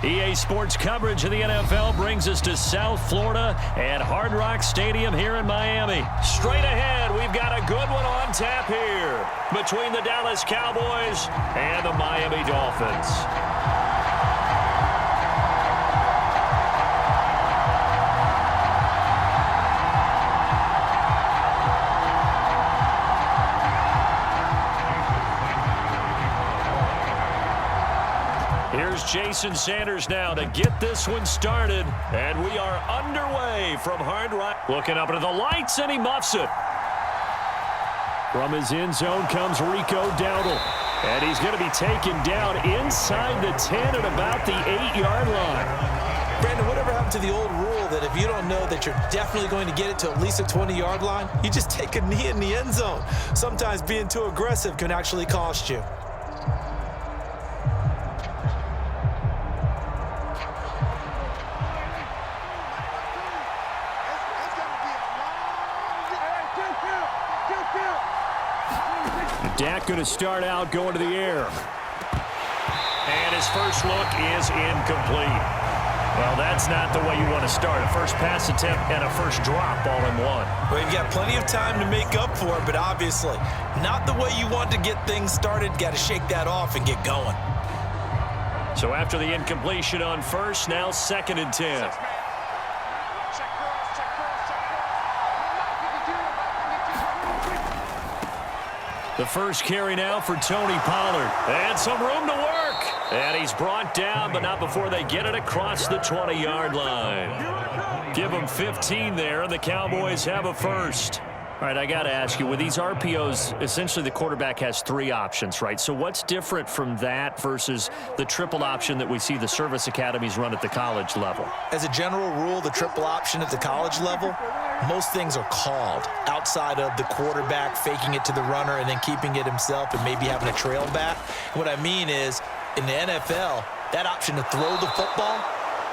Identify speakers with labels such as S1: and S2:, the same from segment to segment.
S1: EA Sports coverage of the NFL brings us to South Florida at Hard Rock Stadium here in Miami. Straight ahead, we've got a good one on tap here between the Dallas Cowboys and the Miami Dolphins. Here's Jason Sanders now to get this one started. And we are underway from Hard Rock. Looking up into the lights, and he muffs it. From his end zone comes Rico Dowdle. And he's going to be taken down inside the 10 at about the 8-yard line.
S2: Brandon, whatever happened to the old rule that if you don't know that you're definitely going to get it to at least a 20-yard line, you just take a knee in the end zone. Sometimes being too aggressive can actually cost you.
S1: Dak going to start out going to the air. And his first look is incomplete. Well, that's not the way you want to start. A first pass attempt and a first drop all in one.
S2: Well, you've got plenty of time to make up for it, but obviously not the way you want to get things started. Got to shake that off and get going.
S1: So after the incompletion on first, now 2nd and 10. The first carry now for Tony Pollard. And some room to work. And he's brought down, but not before they get it across the 20-yard line. Give them 15 there, and the Cowboys have a first. All right, I got to ask you, with these RPOs, essentially the quarterback has 3 options, right? So what's different from that versus the triple option that we see the service academies run at the college level?
S2: As a general rule, the triple option at the college level, most things are called outside of the quarterback faking it to the runner and then keeping it himself and maybe having a trail back. What I mean is, in the NFL, that option to throw the football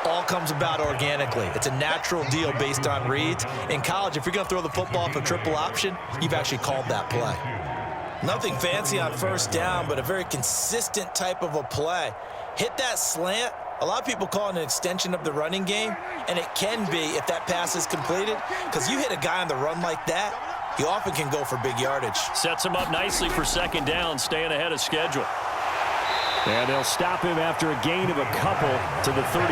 S2: all comes about organically. It's a natural deal based on reads. In college, if you're going to throw the football for triple option, you've actually called that play. Nothing fancy on first down, but a very consistent type of a play. Hit that slant. A lot of people call it an extension of the running game, and it can be if that pass is completed, because you hit a guy on the run like that, you often can go for big yardage.
S1: Sets him up nicely for 2nd down, staying ahead of schedule. And they'll stop him after a gain of a couple to the 33.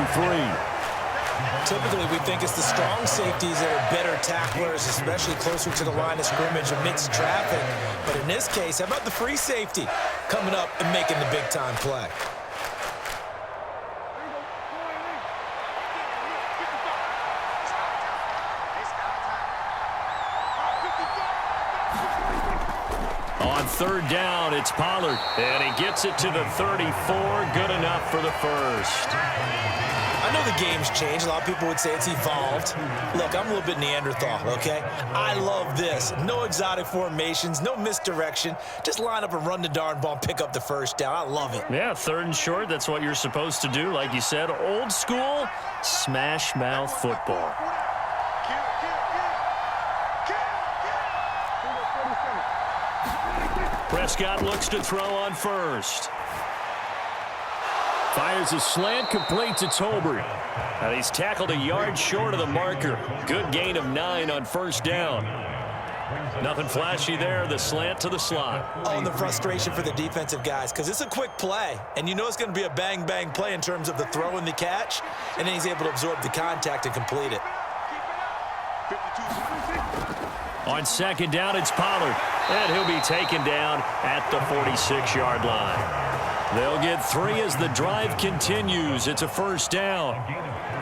S2: Typically, we think it's the strong safeties that are better tacklers, especially closer to the line of scrimmage amidst traffic. But in this case, how about the free safety coming up and making the big-time play?
S1: On 3rd down, it's Pollard, and he gets it to the 34. Good enough for the first.
S2: I know the game's changed. A lot of people would say it's evolved. Look, I'm a little bit Neanderthal, okay? I love this. No exotic formations, no misdirection. Just line up and run the darn ball and pick up the first down. I love it.
S1: Yeah, 3rd and short, that's what you're supposed to do. Like you said, old school, smash mouth football. Prescott looks to throw on first. Fires a slant, complete to Tolbert. And he's tackled a yard short of the marker. Good gain of 9 on 1st down. Nothing flashy there, the slant to the slot.
S2: Oh, and the frustration for the defensive guys, because it's a quick play, and you know it's going to be a bang-bang play in terms of the throw and the catch, and then he's able to absorb the contact and complete it.
S1: On 2nd down, it's Pollard, and he'll be taken down at the 46-yard line. They'll get 3 as the drive continues. It's a 1st down.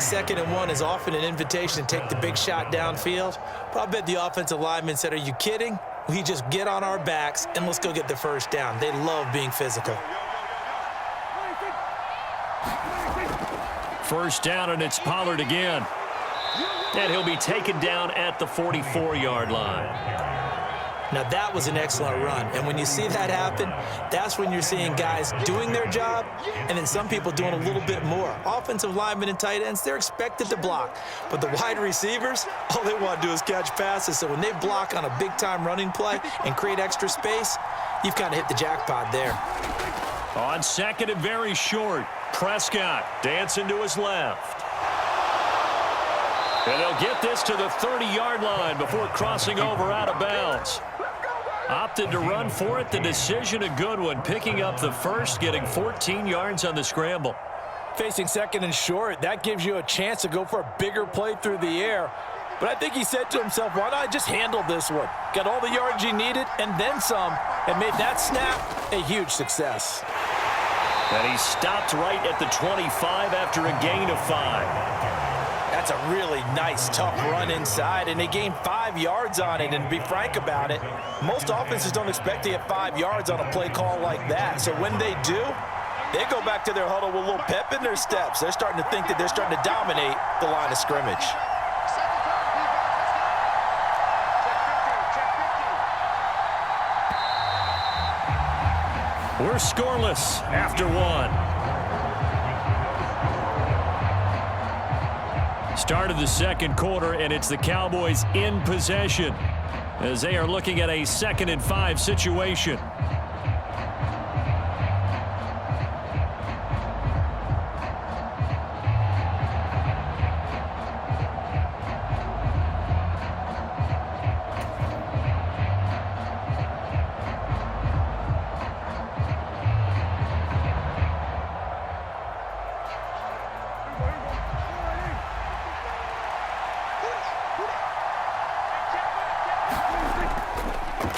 S2: 2nd and 1 is often an invitation to take the big shot downfield. But I bet the offensive lineman said, are you kidding? We just get on our backs and let's go get the 1st down. They love being physical.
S1: 1st down, and it's Pollard again. And he'll be taken down at the 44-yard line.
S2: Now, that was an excellent run. And when you see that happen, that's when you're seeing guys doing their job and then some people doing a little bit more. Offensive linemen and tight ends, they're expected to block. But the wide receivers, all they want to do is catch passes. So when they block on a big-time running play and create extra space, you've kind of hit the jackpot there.
S1: On second and very short, Prescott dancing to his left. And they'll get this to the 30-yard line before crossing over out of bounds. Opted to run for it. The decision a good one. Picking up the first, getting 14 yards on the scramble.
S2: Facing second and short, that gives you a chance to go for a bigger play through the air. But I think he said to himself, why not I just handle this one? Got all the yards he needed and then some, and made that snap a huge success.
S1: And he stopped right at the 25 after a gain of 5.
S2: That's a really nice, tough run inside, and they gained 5 yards on it. And to be frank about it, most offenses don't expect to get 5 yards on a play call like that. So when they do, they go back to their huddle with a little pep in their steps. They're starting to think that they're starting to dominate the line of scrimmage.
S1: We're scoreless after one. Start of the second quarter, and it's the Cowboys in possession as they are looking at a 2nd and 5 situation.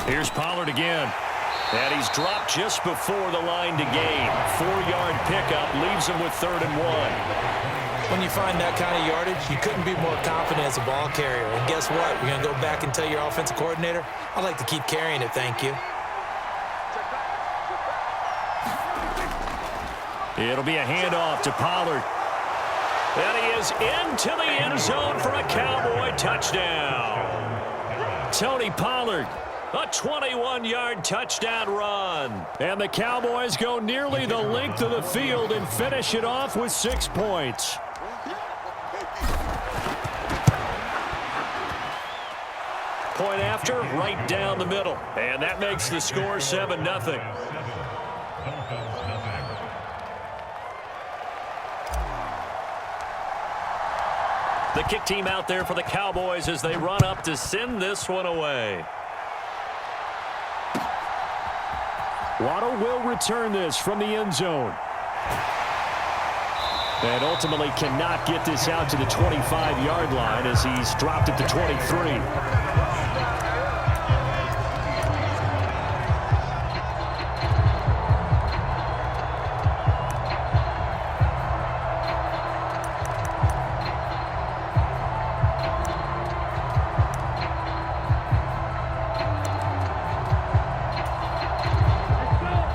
S1: Here's Pollard again. And he's dropped just before the line to gain. 4-yard pickup leaves him with 3rd and 1.
S2: When you find that kind of yardage, you couldn't be more confident as a ball carrier. And guess what? You're going to go back and tell your offensive coordinator, I'd like to keep carrying it, thank you.
S1: It'll be a handoff to Pollard. And he is into the end zone for a Cowboy touchdown. Tony Pollard. A 21-yard touchdown run. And the Cowboys go nearly the length of the field and finish it off with 6 points. Point after, right down the middle. And that makes the score 7-0. The kick team out there for the Cowboys as they run up to send this one away. Waddle will return this from the end zone. And ultimately cannot get this out to the 25-yard line as he's dropped at the 23.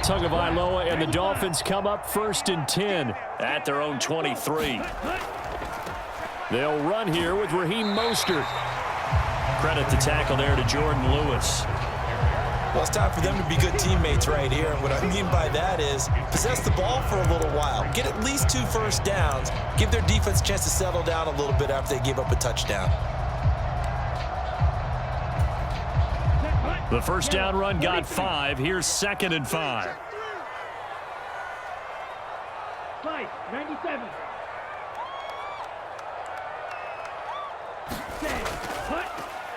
S1: Tagovailoa and the Dolphins come up 1st and 10 at their own 23. They'll run here with Raheem Mostert. Credit the tackle there to Jordan Lewis.
S2: Well, it's time for them to be good teammates right here. And what I mean by that is possess the ball for a little while. Get at least 2 first downs. Give their defense a chance to settle down a little bit after they give up a touchdown.
S1: The first down run got 5. Here's 2nd and 5.
S3: 97.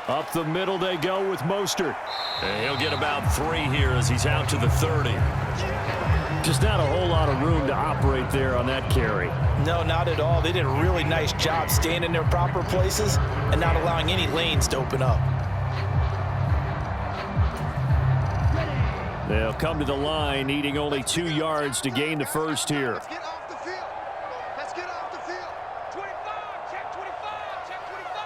S1: Up the middle they go with Mostert. And he'll get about 3 here as he's out to the 30. Just not a whole lot of room to operate there on that carry.
S2: No, not at all. They did a really nice job staying in their proper places and not allowing any lanes to open up.
S1: They'll come to the line, needing only 2 yards to gain the first here.
S3: Let's get off the field. Let's get off the field. 25, check 25, check 25.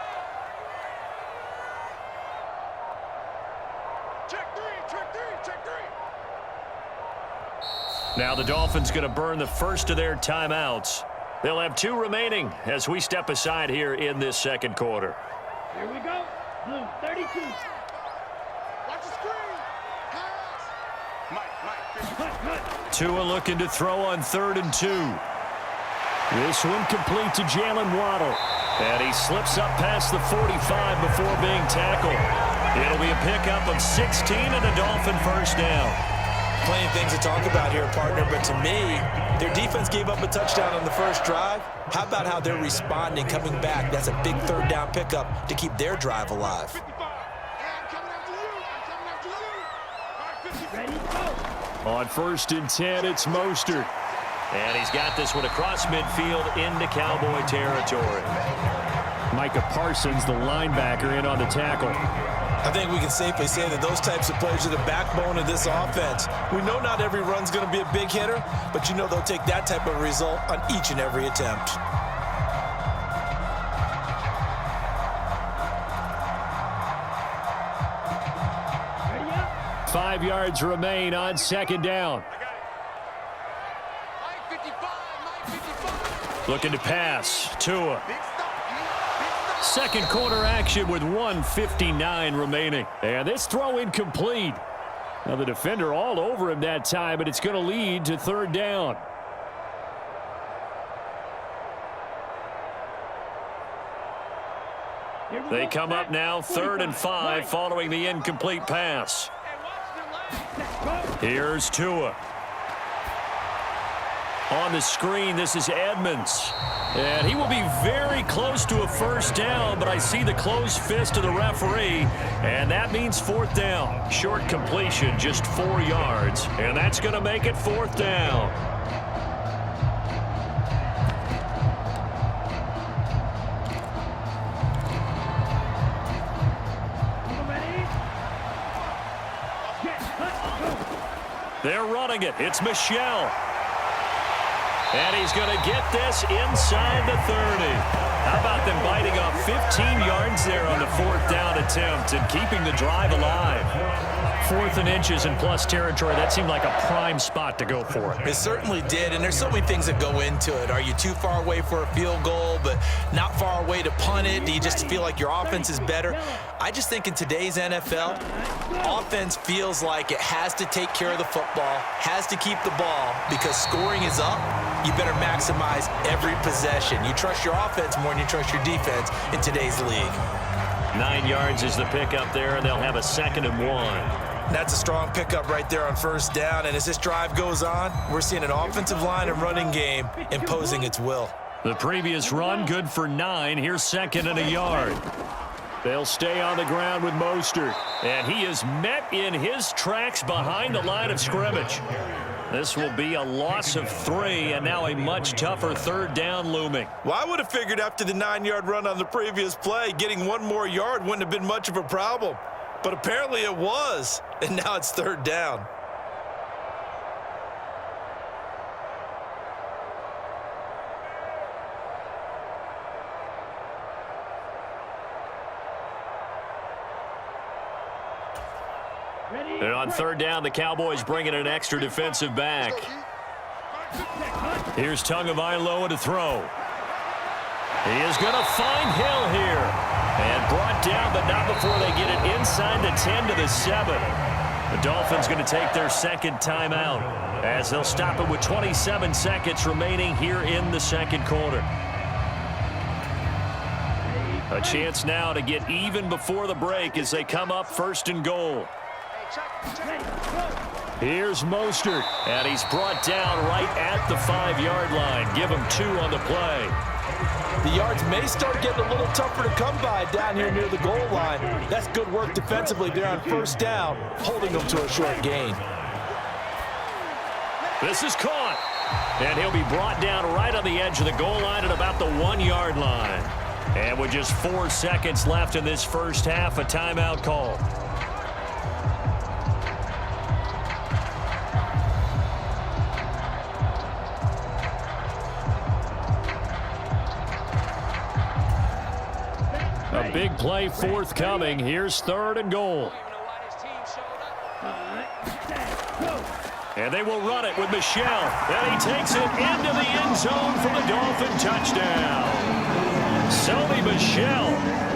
S3: Check 3, check 3, check 3.
S1: Now the Dolphins going to burn the first of their timeouts. They'll have 2 remaining as we step aside here in this second quarter.
S3: Here we go. Blue, 32. Watch the screen.
S1: Tua looking to throw on 3rd and 2. This one complete to Jalen Waddle. And he slips up past the 45 before being tackled. It'll be a pickup of 16 and a Dolphin first down.
S2: Plenty of things to talk about here, partner, but to me, their defense gave up a touchdown on the first drive. How about how they're responding, coming back? That's a big third down pickup to keep their drive alive.
S1: On 1st and 10, it's Mostert. And he's got this one across midfield into Cowboy territory. Micah Parsons, the linebacker, in on the tackle.
S2: I think we can safely say that those types of players are the backbone of this offense. We know not every run's going to be a big hitter, but you know they'll take that type of result on each and every attempt.
S1: Ready up. 5 yards remain on 2nd down. Looking to pass. Tua. 2nd quarter action with 1:59 remaining. And this throw incomplete. Now the defender all over him that time, but it's going to lead to 3rd down. They come up now 3rd and 5 following the incomplete pass. Here's Tua. On the screen, this is Edmonds. And he will be very close to a 1st down, but I see the closed fist of the referee, and that means 4th down. Short completion, just 4 yards, and that's going to make it 4th down. They're running it. It's Michel. And he's going to get this inside the 30. How about them biting off 15 yards there on the 4th down attempt and keeping the drive alive? 4th and inches in plus territory. That seemed like a prime spot to go for it.
S2: It certainly did, and there's so many things that go into it. Are you too far away for a field goal, but not far away to punt it? Do you just feel like your offense is better? I just think in today's NFL, offense feels like it has to take care of the football, has to keep the ball, because scoring is up. You better maximize every possession. You trust your offense more than you trust your defense in today's league.
S1: 9 yards is the pickup there, and they'll have a 2nd and 1.
S2: That's a strong pickup right there on 1st down, and as this drive goes on, we're seeing an offensive line and running game imposing its will.
S1: The previous run good for 9. Here's 2nd and a yard. They'll stay on the ground with Mostert, and he is met in his tracks behind the line of scrimmage. This will be a loss of 3, and now a much tougher 3rd down looming.
S2: Well, I would have figured after the 9-yard run on the previous play, getting 1 more yard wouldn't have been much of a problem. But apparently it was, and now it's 3rd down.
S1: And on 3rd down, the Cowboys bring in an extra defensive back. Here's Tagovailoa to throw. He is going to find Hill here. And brought down, but not before they get it inside the 10 to the 7. The Dolphins going to take their 2nd timeout as they'll stop it with 27 seconds remaining here in the 2nd quarter. A chance now to get even before the break as they come up 1st and goal. Here's Mostert, and he's brought down right at the 5-yard line. Give him 2 on the play.
S2: The yards may start getting a little tougher to come by down here near the goal line. That's good work defensively there on 1st down, holding them to a short gain.
S1: This is caught, and he'll be brought down right on the edge of the goal line at about the 1-yard line. And with just 4 seconds left in this first half, a timeout call. A big play forthcoming. Here's 3rd and goal. And they will run it with Michel. And he takes it into the end zone for the Dolphin touchdown. Sony Michel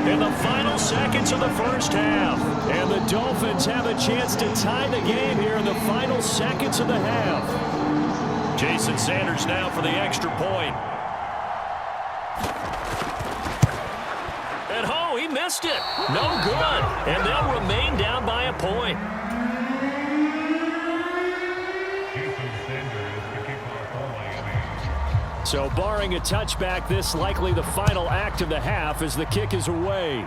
S1: in the final seconds of the first half. And the Dolphins have a chance to tie the game here in the final seconds of the half. Jason Sanders now for the extra point. He missed it. No good. And they'll remain down by a point. So barring a touchback, this likely the final act of the half as the kick is away.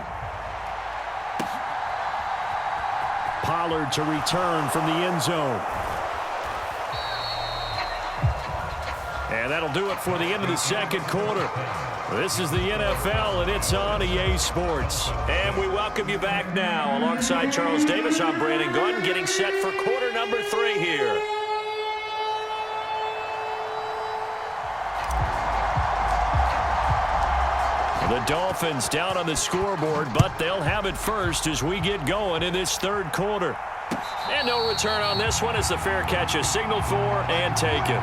S1: Pollard to return from the end zone. And that'll do it for the end of the second quarter. This is the NFL, and it's on EA Sports. And we welcome you back now. Alongside Charles Davis, I'm Brandon Gordon, getting set for quarter number 3 here. The Dolphins down on the scoreboard, but they'll have it first as we get going in this third quarter. And no return on this one as the fair catch is signaled for and taken.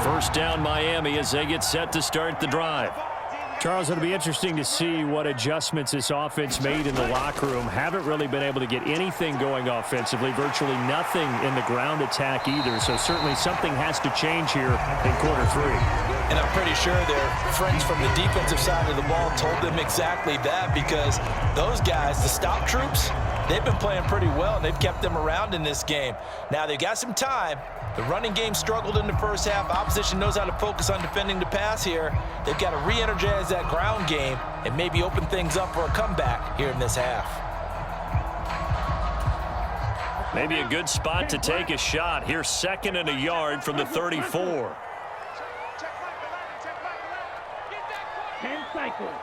S1: First down Miami as they get set to start the drive. Charles, it'll be interesting to see what adjustments this offense made in the locker room. Haven't really been able to get anything going offensively, virtually nothing in the ground attack either. So certainly something has to change here in quarter 3.
S2: And I'm pretty sure their friends from the defensive side of the ball told them exactly that, because those guys, the stop troops, they've been playing pretty well. They've kept them around in this game. Now they've got some time. The running game struggled in the first half. Opposition knows how to focus on defending the pass here. They've got to re-energize that ground game and maybe open things up for a comeback here in this half.
S1: Maybe a good spot to take a shot. Here's 2nd and a yard from the 34.
S4: 10 cycles.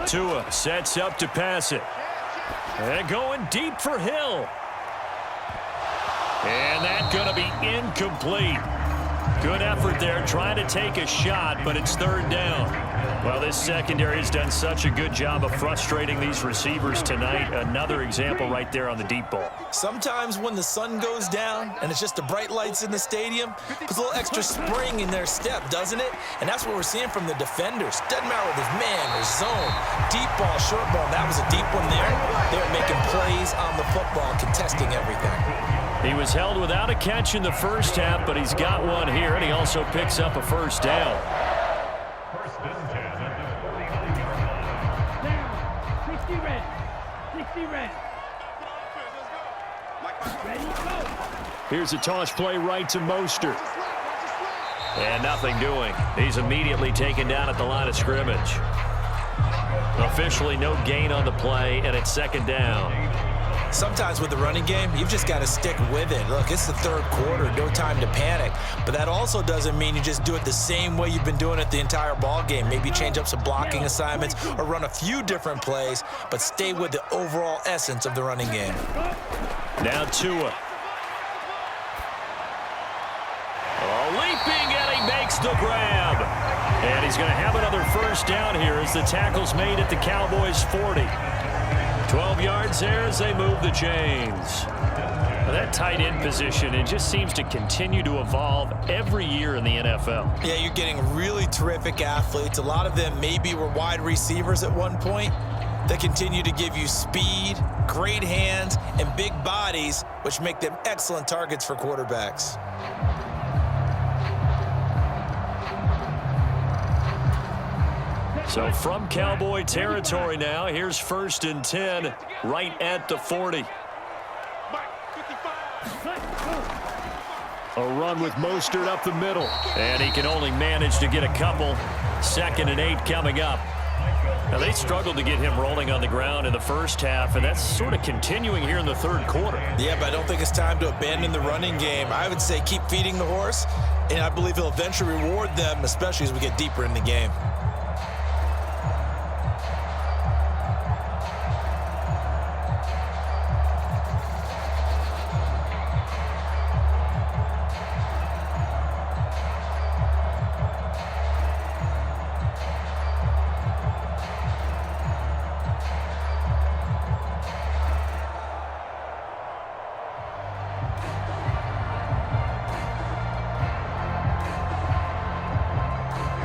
S1: Tua sets up to pass it. And going deep for Hill. And that's going to be incomplete. Good effort there, trying to take a shot, but it's 3rd down. Well, this secondary has done such a good job of frustrating these receivers tonight. Another example right there on the deep ball.
S2: Sometimes when the sun goes down and it's just the bright lights in the stadium, puts a little extra spring in their step, doesn't it? And that's what we're seeing from the defenders. Doesn't matter whether it's man or zone, deep ball, short ball. That was a deep one there. They're making plays on the football, contesting everything.
S1: He was held without a catch in the first half, but he's got one here, and he also picks up a first down.
S4: Down. 60 red. 60 red. Ready, go.
S1: Here's a toss play right to Mostert. And nothing doing. He's immediately taken down at the line of scrimmage. Officially no gain on the play, and it's 2nd down.
S2: Sometimes with the running game, you've just got to stick with it. Look, it's the 3rd quarter, no time to panic. But that also doesn't mean you just do it the same way you've been doing it the entire ball game. Maybe change up some blocking assignments or run a few different plays, but stay with the overall essence of the running game.
S1: Now Tua. Leaping, and he makes the grab. And he's going to have another first down here as the tackle's made at the Cowboys' 40. 12 yards there as they move the chains. Well, that tight end position, it just seems to continue to evolve every year in the NFL.
S2: Yeah, you're getting really terrific athletes. A lot of them maybe were wide receivers at one point. They continue to give you speed, great hands, and big bodies, which make them excellent targets for quarterbacks.
S1: So from Cowboy territory now, here's 1st and 10 right at the 40. A run with Mostert up the middle. And he can only manage to get a couple. 2nd and 8 coming up. Now, they struggled to get him rolling on the ground in the first half, and that's sort of continuing here in the 3rd quarter.
S2: Yeah, but I don't think it's time to abandon the running game. I would say keep feeding the horse, and I believe he'll eventually reward them, especially as we get deeper in the game.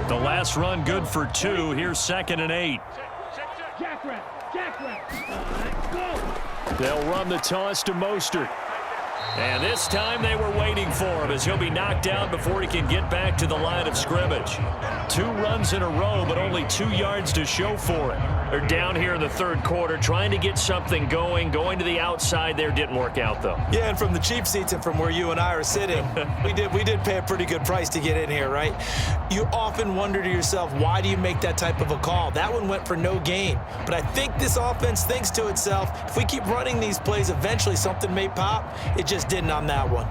S1: The last run good for 2. Here's 2nd and 8.
S4: Jack rep. Go.
S1: They'll run the toss to Mostert. And this time they were waiting for him as he'll be knocked down before he can get back to the line of scrimmage. 2 runs in a row, but only 2 yards to show for it. They're down here in the third quarter trying to get something going to the outside there. Didn't work out, though.
S2: Yeah, and from the cheap seats and from where you and I are sitting, we did pay a pretty good price to get in here, right? You often wonder to yourself, why do you make that type of a call? That one went for no gain. But I think this offense thinks to itself, if we keep running these plays, eventually something may pop. It just didn't on that one.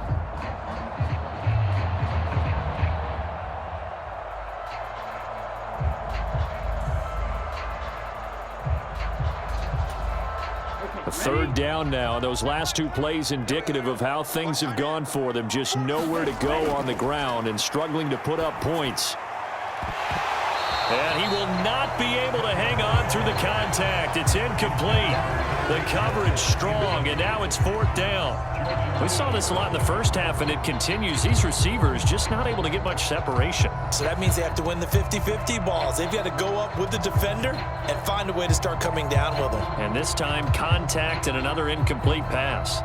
S1: A third down now. Those last 2 plays indicative of how things have gone for them. Just nowhere to go on the ground and struggling to put up points. And he will not be able to hang on through the contact. It's incomplete. The coverage strong, and now it's 4th down. We saw this a lot in the first half, and it continues. These receivers just not able to get much separation.
S2: So that means they have to win the 50-50 balls. They've got to go up with the defender and find a way to start coming down with them.
S1: And this time, contact and another incomplete pass.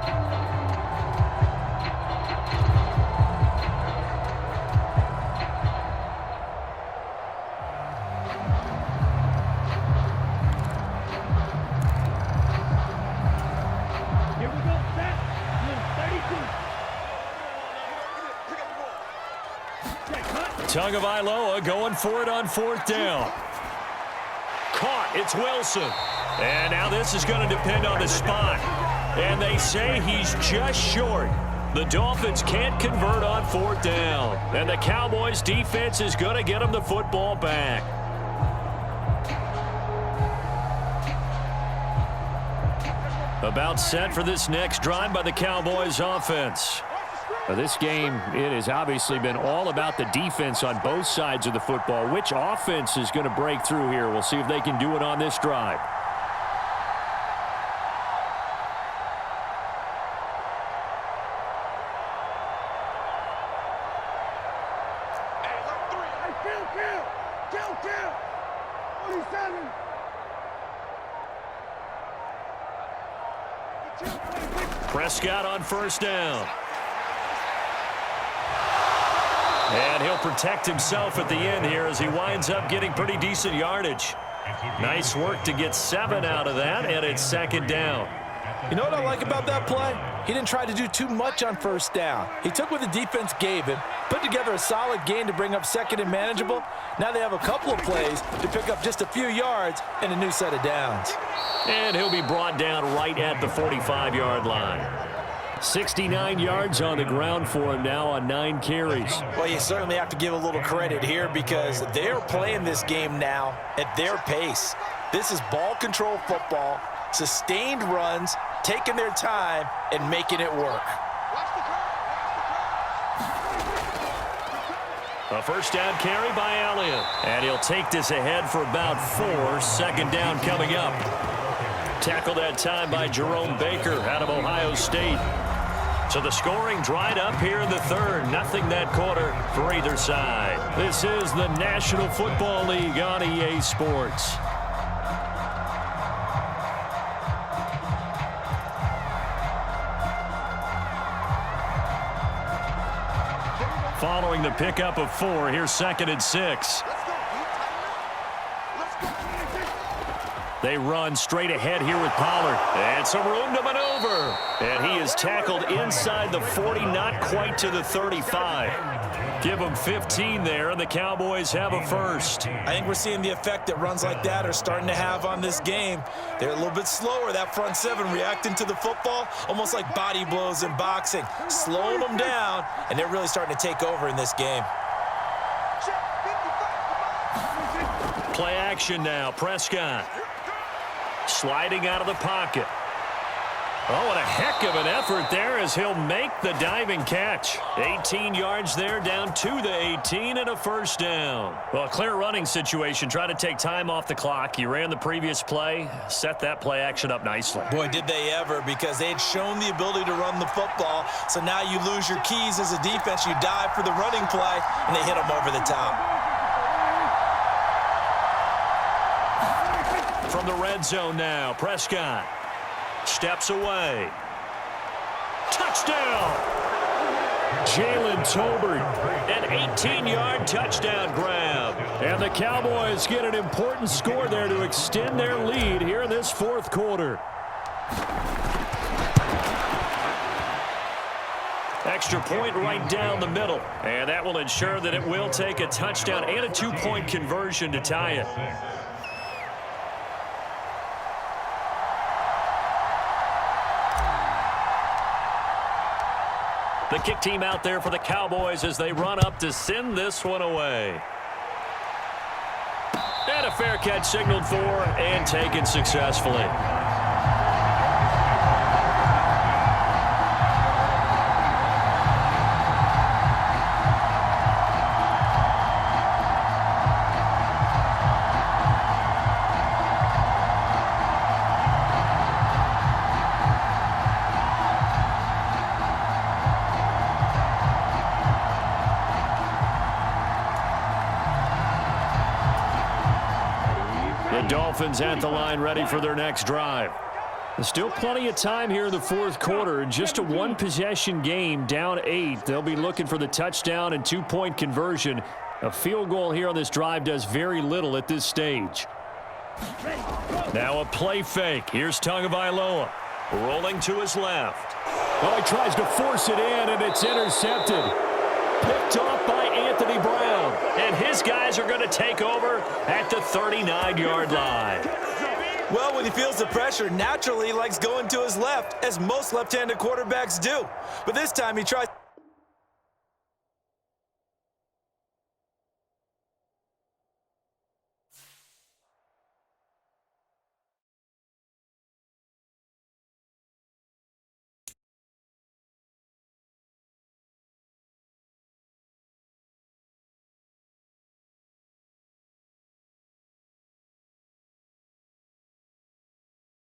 S1: Tagovailoa going for it on 4th down. Caught. It's Wilson. And now this is going to depend on the spot. And they say he's just short. The Dolphins can't convert on 4th down. And the Cowboys defense is going to get him the football back. About set for this next drive by the Cowboys offense. This game, it has obviously been all about the defense on both sides of the football. Which offense is going to break through here? We'll see if they can do it on this drive. Prescott on 1st down. And he'll protect himself at the end here as he winds up getting pretty decent yardage. Nice work to get 7 out of that, and it's 2nd down.
S2: You know what I like about that play? He didn't try to do too much on 1st down. He took what the defense gave him, put together a solid gain to bring up 2nd and manageable. Now they have a couple of plays to pick up just a few yards and a new set of downs.
S1: And he'll be brought down right at the 45-yard line. 69 yards on the ground for him now on 9 carries.
S2: Well, you certainly have to give a little credit here because they're playing this game now at their pace. This is ball control football, sustained runs, taking their time, and making it work.
S1: A 1st down carry by Elliott. And he'll take this ahead for about 4. 2nd down coming up. Tackled that time by Jerome Baker out of Ohio State. So the scoring dried up here in the 3rd. Nothing that quarter for either side. This is the National Football League on EA Sports. Following the pickup of 4, here's 2nd and 6. They run straight ahead here with Pollard. And some room to maneuver. And he is tackled inside the 40, not quite to the 35. Give him 15 there, and the Cowboys have a 1st.
S2: I think we're seeing the effect that runs like that are starting to have on this game. They're a little bit slower, that front 7, reacting to the football, almost like body blows in boxing, slowing them down, and they're really starting to take over in this game.
S1: Play action now, Prescott. Sliding out of the pocket. Oh, and a heck of an effort there as he'll make the diving catch. 18 yards there, down to the 18, and a 1st down. Well, a clear running situation. Try to take time off the clock. He ran the previous play, set that play action up nicely.
S2: Boy, did they ever, because they had shown the ability to run the football. So now you lose your keys as a defense. You dive for the running play, and they hit them over the top.
S1: From the red zone now, Prescott. Steps away. Touchdown! Jalen Tolbert, an 18-yard touchdown grab. And the Cowboys get an important score there to extend their lead here in this fourth quarter. Extra point right down the middle. And that will ensure that it will take a touchdown and a 2-point conversion to tie it. The kick team out there for the Cowboys as they run up to send this one away. And a fair catch signaled for and taken successfully. The Dolphins at the line ready for their next drive. There's still plenty of time here in the fourth quarter. Just a one-possession game, down 8. They'll be looking for the touchdown and 2-point conversion. A field goal here on this drive does very little at this stage. Now a play fake. Here's Tagovailoa rolling to his left. Oh, he tries to force it in, and it's intercepted. Picked off by Anthony Brown. And his guys are going to take over at the 39-yard line.
S2: Well, when he feels the pressure, naturally he likes going to his left, as most left-handed quarterbacks do. But this time he tries...